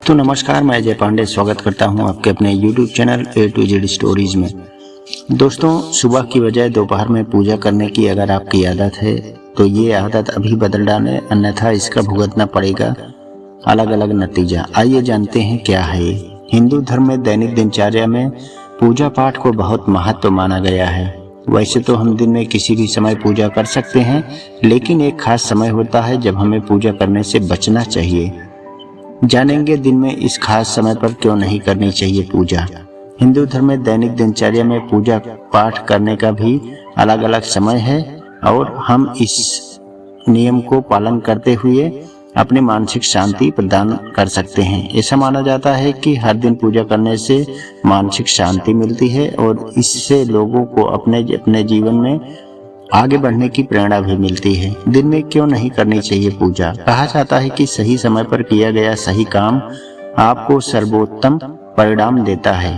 तो नमस्कार, मैं अजय पांडे स्वागत करता हूं आपके अपने YouTube channel A to Z stories में। दोस्तों, सुबह की बजाय दोपहर में पूजा करने की अगर आपकी आदत है तो ये आदत अभी बदल डालें, अन्यथा इसका भुगतना पड़ेगा अलग अलग नतीजा। आइए जानते हैं क्या है ये। हिंदू धर्म में दैनिक दिनचर्या में पूजा पाठ को बहुत महत्व माना गया है। वैसे तो हम दिन में किसी भी समय पूजा कर सकते हैं, लेकिन एक खास समय होता है जब हमें पूजा करने से बचना चाहिए। जानेंगे दिन में इस खास समय पर क्यों नहीं करनी चाहिए पूजा। हिंदू धर्म में दैनिक दिनचर्या में पूजा पाठ करने का भी अलग अलग समय है और हम इस नियम को पालन करते हुए अपनी मानसिक शांति प्रदान कर सकते हैं। ऐसा माना जाता है कि हर दिन पूजा करने से मानसिक शांति मिलती है और इससे लोगों को अपने अपने जीवन में आगे बढ़ने की प्रेरणा भी मिलती है। दिन में क्यों नहीं करनी चाहिए पूजा? कहा जाता है कि सही समय पर किया गया सही काम आपको सर्वोत्तम परिणाम देता है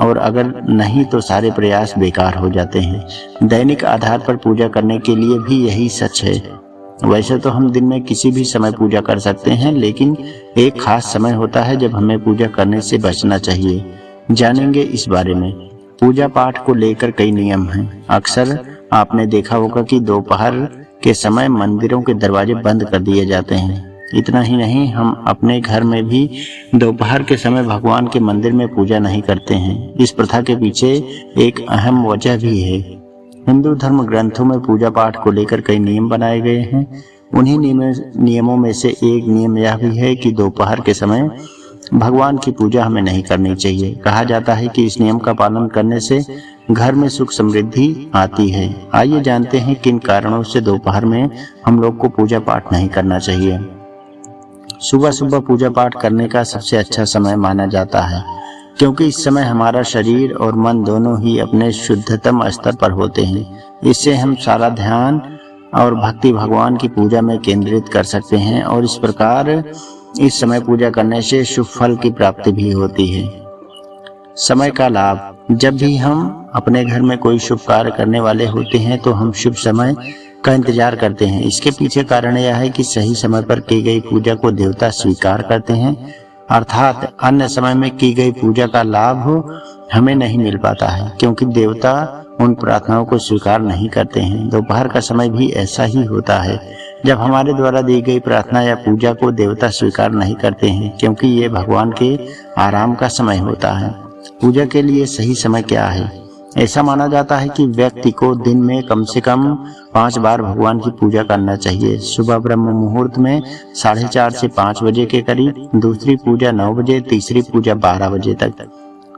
और अगर नहीं तो सारे प्रयास बेकार हो जाते हैं। दैनिक आधार पर पूजा करने के लिए भी यही सच है। वैसे तो हम दिन में किसी भी समय पूजा कर सकते हैं, लेकिन एक खास समय होता है जब हमें पूजा करने से बचना चाहिए। जानेंगे इस बारे में। पूजा पाठ को लेकर कई नियम हैं। अक्सर आपने देखा होगा कि दोपहर के समय मंदिरों के दरवाजे बंद कर दिए जाते हैं। इतना ही नहीं, हम अपने घर में भी दोपहर के समय भगवान के मंदिर में पूजा नहीं करते हैं। इस प्रथा के पीछे एक अहम वजह भी है। हिंदू धर्म ग्रंथों में पूजा पाठ को लेकर कई नियम बनाए गए हैं। उन्हीं नियमों में से एक नियम यह भी है कि दोपहर के समय भगवान की पूजा हमें नहीं करनी चाहिए। कहा जाता है कि इस नियम का पालन करने से घर में सुख समृद्धि आती है। आइए जानते हैं किन कारणों से दोपहर में हम लोग को पूजा पाठ नहीं करना चाहिए। सुबह सुबह पूजा पाठ करने का सबसे अच्छा समय माना जाता है, क्योंकि इस समय हमारा शरीर और मन दोनों ही अपने शुद्धतम स्तर पर होते हैं। इससे हम सारा ध्यान और भक्ति भगवान की पूजा में केंद्रित कर सकते हैं और इस प्रकार इस समय पूजा करने से शुभ फल की प्राप्ति भी होती है। समय का लाभ। जब भी हम अपने घर में कोई शुभ कार्य करने वाले होते हैं तो हम शुभ समय का इंतजार करते हैं। इसके पीछे कारण यह है कि सही समय पर की गई पूजा को देवता स्वीकार करते हैं, अर्थात अन्य समय में की गई पूजा का लाभ हमें नहीं मिल पाता है, क्योंकि देवता उन प्रार्थनाओं को स्वीकार नहीं करते हैं। दोपहर का समय भी ऐसा ही होता है, जब हमारे द्वारा दी गई प्रार्थना या पूजा को देवता स्वीकार नहीं करते हैं, क्योंकि ये भगवान के आराम का समय होता है। पूजा के लिए सही समय क्या है? ऐसा माना जाता है कि व्यक्ति को दिन में कम से कम 5 बार भगवान की पूजा करना चाहिए। सुबह ब्रह्म मुहूर्त में 4:30 से 5 बजे के करीब, दूसरी पूजा 9 बजे, तीसरी पूजा 12 बजे तक,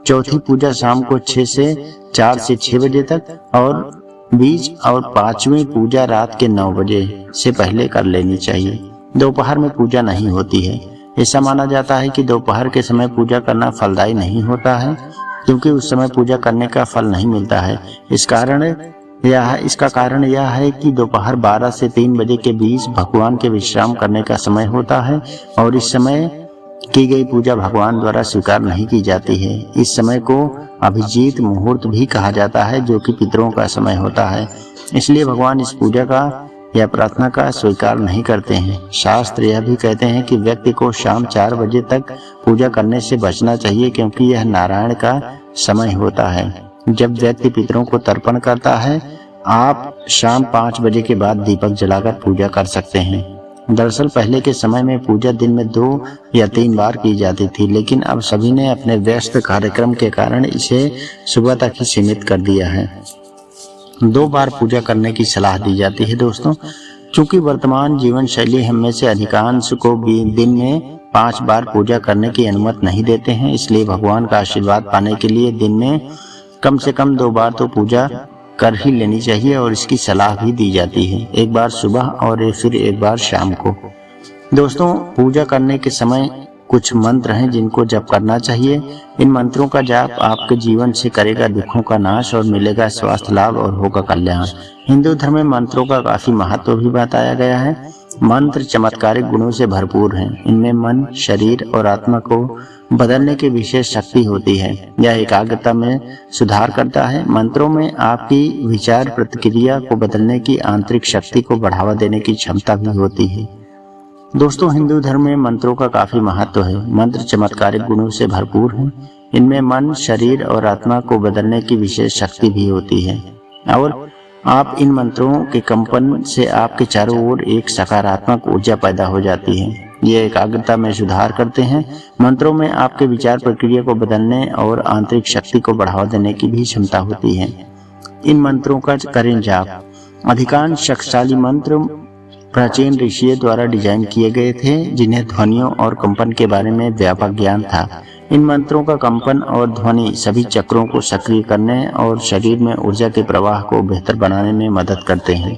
चौथी पूजा शाम को 4 से 6 बजे तक और बीच और 5वीं पूजा रात के 9 बजे से पहले कर लेनी चाहिए। दोपहर में पूजा नहीं होती है। ऐसा माना जाता है कि दोपहर के समय पूजा करना फलदायी नहीं होता है, क्योंकि उस समय पूजा करने का फल नहीं मिलता है। इसका कारण यह है कि दोपहर 12 से 3 बजे के बीच भगवान के विश्राम करने का समय होता है और इस समय की गई पूजा भगवान द्वारा स्वीकार नहीं की जाती है। इस समय को अभिजीत मुहूर्त भी कहा जाता है, जो कि पितरों का समय होता है। इसलिए भगवान इस पूजा का या प्रार्थना का स्वीकार नहीं करते हैं। शास्त्र यह भी कहते हैं कि व्यक्ति को शाम 4 बजे तक पूजा करने से बचना चाहिए, क्योंकि यह नारायण का समय होता है, जब व्यक्ति पितरों को तर्पण करता है। आप शाम 5 बजे के बाद दीपक जलाकर पूजा कर सकते हैं। दरअसल पहले के समय में पूजा दिन में 2 या 3 बार की जाती थी, लेकिन अब सभी ने अपने व्यस्त कार्यक्रम के कारण इसे सुबह तक ही सीमित कर दिया है। 2 बार पूजा करने की सलाह दी जाती है दोस्तों, क्योंकि वर्तमान जीवन शैली हमें से अधिकांश को भी दिन में 5 बार पूजा करने की अनुमति नहीं देते हैं। इसलिए भगवान का आशीर्वाद पाने के लिए दिन में कम से कम 2 बार तो पूजा कर ही लेनी चाहिए और इसकी सलाह भी दी जाती है, एक बार सुबह और फिर एक बार शाम को। दोस्तों, पूजा करने के समय कुछ मंत्र हैं जिनको जप करना चाहिए। इन मंत्रों का जाप आपके जीवन से करेगा दुखों का नाश और मिलेगा स्वास्थ्य लाभ और होगा कल्याण। हिंदू धर्म में मंत्रों का काफी महत्व भी बताया गया है। मंत्र चमत्कारिक गुणों से भरपूर हैं। इनमें मन, शरीर और आत्मा को बदलने की विशेष शक्ति होती है। यह एकाग्रता में सुधार करता है। मंत्रों में आपकी विचार प्रतिक्रिया को बदलने की आंतरिक शक्ति को बढ़ावा देने की क्षमता भी होती है। दोस्तों, हिंदू धर्म में मंत्रों का काफी महत्व है। मंत्र चमत्कारिक गुणों से भरपूर हैं। इनमें मन, शरीर और आत्मा को बदलने की विशेष शक्ति भी होती है और आप इन मंत्रों के कंपन से आपके चारों ओर एक सकारात्मक ऊर्जा पैदा हो जाती है। ये एकाग्रता में सुधार करते हैं। मंत्रों में आपके विचार प्रक्रिया को बदलने और आंतरिक शक्ति को बढ़ावा देने की भी क्षमता होती है। इन मंत्रों का करें जाप। अधिकांश शक्तिशाली मंत्र प्राचीन ऋषियों द्वारा डिजाइन किए गए थे, जिन्हें ध्वनियों और कंपन के बारे में व्यापक ज्ञान था। इन मंत्रों का कंपन और ध्वनि सभी चक्रों को सक्रिय करने और शरीर में ऊर्जा के प्रवाह को बेहतर बनाने में मदद करते हैं।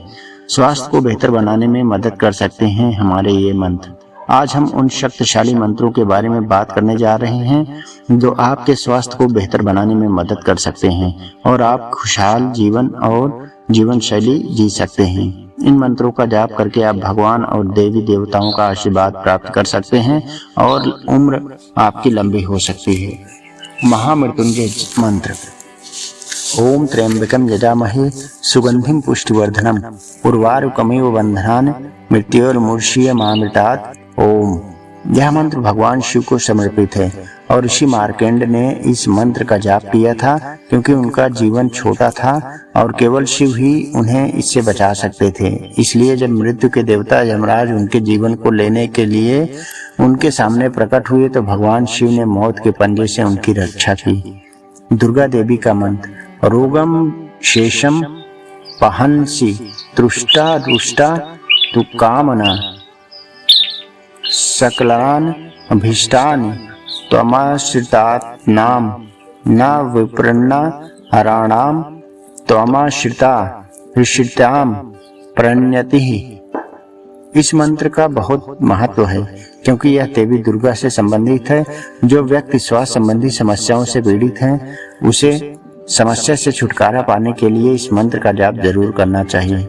स्वास्थ्य को बेहतर बनाने में मदद कर सकते हैं हमारे ये मंत्र। आज हम उन शक्तिशाली मंत्रों के बारे में बात करने जा रहे हैं जो आपके स्वास्थ्य को बेहतर बनाने में मदद कर सकते हैं और आप खुशहाल जीवन और जीवन शैली जी सकते हैं। इन मंत्रों का जाप करके आप भगवान और देवी देवताओं का आशीर्वाद प्राप्त कर सकते हैं और उम्र आपकी लंबी हो सकती है। महामृत्युंजय मंत्र। ओम त्र्यंबकं यजामहे सुगंधिं पुष्टिवर्धनम् उर्वारुकमिव बन्धनान् मृत्योर्मुक्षीयमामृतात्। ओम। यह मंत्र भगवान शिव को समर्पित है और ऋषि मार्कंड ने इस मंत्र का जाप किया था क्योंकि उनका जीवन छोटा था और केवल शिव ही उन्हें इससे बचा सकते थे। इसलिए जब मृत्यु के देवता यमराज उनके जीवन को लेने के लिए उनके सामने प्रकट हुए तो भगवान शिव ने मौत के पंजे से उनकी रक्षा की। दुर्गा देवी का मंत्र। रोगम शेषम पहंसी तृष्टा रुष्टा तु कामना सकलान अभीष्टानि त्वमाश्रितात् नाम न विप्रन्ना हराणाम त्वमाश्रिता ऋषिताम प्रणयति। इस मंत्र का बहुत महत्व है क्योंकि यह देवी दुर्गा से संबंधित है। जो व्यक्ति स्वास्थ्य संबंधी समस्याओं से पीड़ित है उसे समस्या से छुटकारा पाने के लिए इस मंत्र का जाप जरूर करना चाहिए।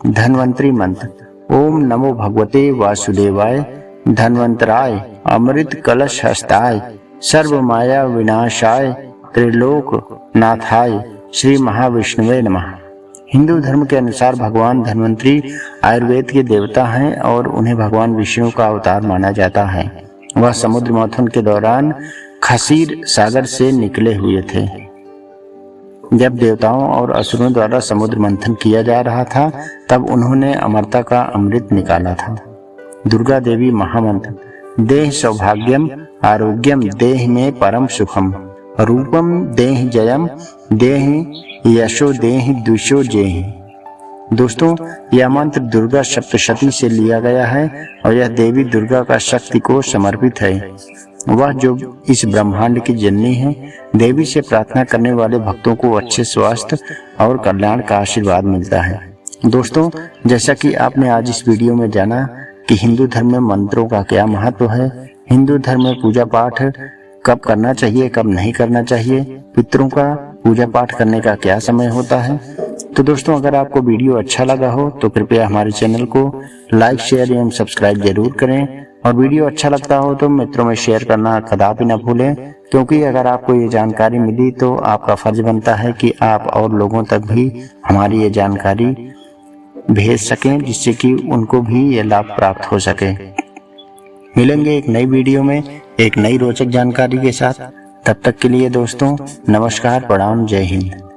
धन्वंतरी मंत्र। ओम नमो भगवते वासुदेवाय धन्वंतराय अमृत कलश हस्ताय सर्व माया विनाशाय त्रिलोक नाथाय श्री महाविष्णुवे नमः। हिंदू धर्म के अनुसार भगवान धन्वंतरी आयुर्वेद के देवता हैं और उन्हें भगवान विष्णु का अवतार माना जाता है। वह समुद्र मंथन के दौरान खसीर सागर से निकले हुए थे। जब देवताओं और असुरों द्वारा समुद्र मंथन किया जा रहा था तब उन्होंने अमरता का अमृत निकाला था। दुर्गा देवी महामंत्र। देह सौभाग्यम आरोग्यम देह में परम सुखम रूपम देह जयम देह यशो देह दुशो जेह। दोस्तों, यह मंत्र दुर्गा सप्तशती से लिया गया है और यह देवी दुर्गा का शक्ति को समर्पित है। वह जो इस ब्रह्मांड की जननी है। देवी से प्रार्थना करने वाले भक्तों को अच्छे स्वास्थ्य और कल्याण का आशीर्वाद मिलता है। दोस्तों, जैसा कि आपने आज इस वीडियो में जाना कि हिंदू धर्म में मंत्रों का क्या महत्व है, हिंदू धर्म में पूजा पाठ कब करना चाहिए, कब नहीं करना चाहिए, पितरों का पूजा पाठ करने का क्या समय होता है। तो दोस्तों, अगर आपको वीडियो अच्छा लगा हो तो कृपया हमारे चैनल को लाइक, शेयर एवं सब्सक्राइब जरूर करें और वीडियो अच्छा लगता हो तो मित्रों में शेयर करना कदापि न भूलें, क्योंकि अगर आपको ये जानकारी मिली तो आपका फर्ज बनता है कि आप और लोगों तक भी हमारी ये जानकारी भेज सकें, जिससे कि उनको भी ये लाभ प्राप्त हो सके। मिलेंगे एक नई वीडियो में एक नई रोचक जानकारी के साथ। तब तक के लिए दोस्तों, नमस्कार, प्रणाम, जय हिंद।